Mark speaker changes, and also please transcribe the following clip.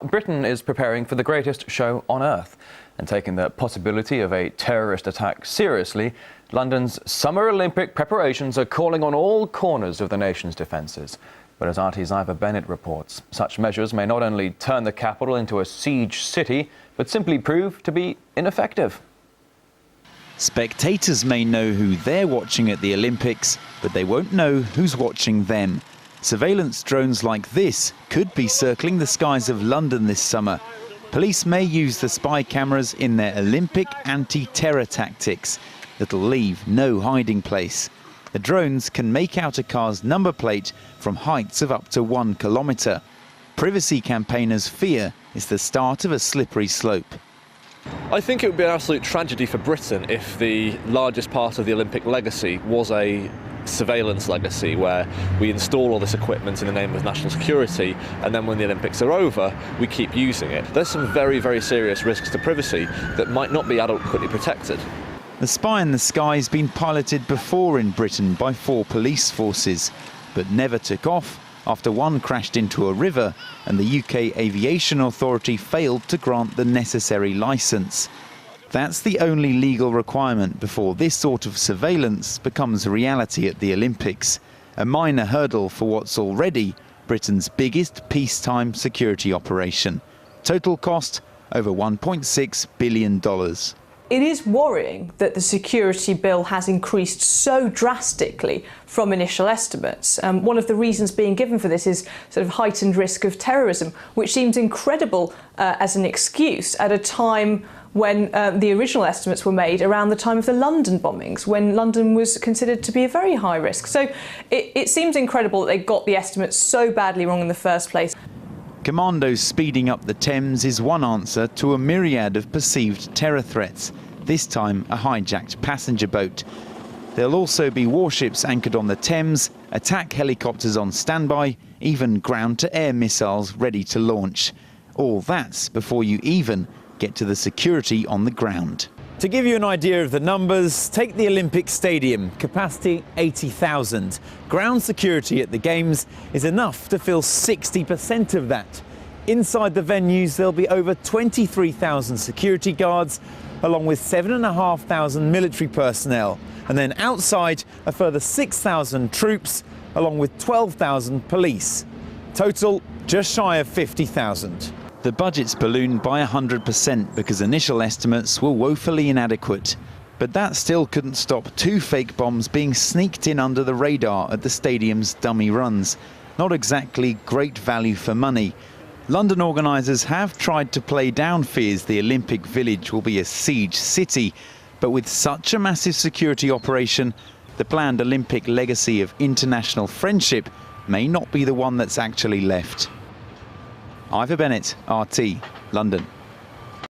Speaker 1: Britain is preparing for the greatest show on earth, and taking the possibility of a terrorist attack seriously, London's Summer Olympic preparations are calling on all corners of the nation's defences. But as RT's Ivor Bennett reports, such measures may not only turn the capital into a siege city, but simply prove to be ineffective.
Speaker 2: Spectators may know who they're watching at the Olympics, but they won't know who's watching them. Surveillance drones like this could be circling the skies of London this summer. Police may use the spy cameras in their Olympic anti-terror tactics that'll leave no hiding place. The drones can make out a car's number plate from heights of up to 1 kilometre. Privacy campaigners fear it's the start of a slippery slope.
Speaker 3: I think it would be an absolute tragedy for Britain if the largest part of the Olympic legacy was a surveillance legacy where we install all this equipment in the name of national security, and then when the Olympics are over we keep using it. There's some very, very serious risks to privacy that might not be adequately protected.
Speaker 2: The spy in the sky has been piloted before in Britain by 4 police forces, but never took off after one crashed into a river and the UK Aviation Authority failed to grant the necessary licence. That's the only legal requirement before this sort of surveillance becomes a reality at the Olympics. A minor hurdle for what's already Britain's biggest peacetime security operation. Total cost over $1.6 billion.
Speaker 4: It is worrying that the security bill has increased so drastically from initial estimates. One of the reasons being given for this is sort of heightened risk of terrorism, which seems incredible as an excuse at a time when the original estimates were made around the time of the London bombings, when London was considered to be a very high risk. So it seems incredible that they got the estimates so badly wrong in the first place.
Speaker 2: Commandos speeding up the Thames is one answer to a myriad of perceived terror threats, this time a hijacked passenger boat. There'll also be warships anchored on the Thames, attack helicopters on standby, even ground-to-air missiles ready to launch. All that's before you even get to the security on the ground. To give you an idea of the numbers, take the Olympic Stadium, capacity 80,000. Ground security at the Games is enough to fill 60% of that. Inside the venues, there'll be over 23,000 security guards, along with 7,500 military personnel. And then outside, a further 6,000 troops, along with 12,000 police. Total, just shy of 50,000. The budget's ballooned by 100% because initial estimates were woefully inadequate. But that still couldn't stop 2 fake bombs being sneaked in under the radar at the stadium's dummy runs. Not exactly great value for money. London organisers have tried to play down fears the Olympic Village will be a siege city. But with such a massive security operation, the planned Olympic legacy of international friendship may not be the one that's actually left. Ivor Bennett, RT, London.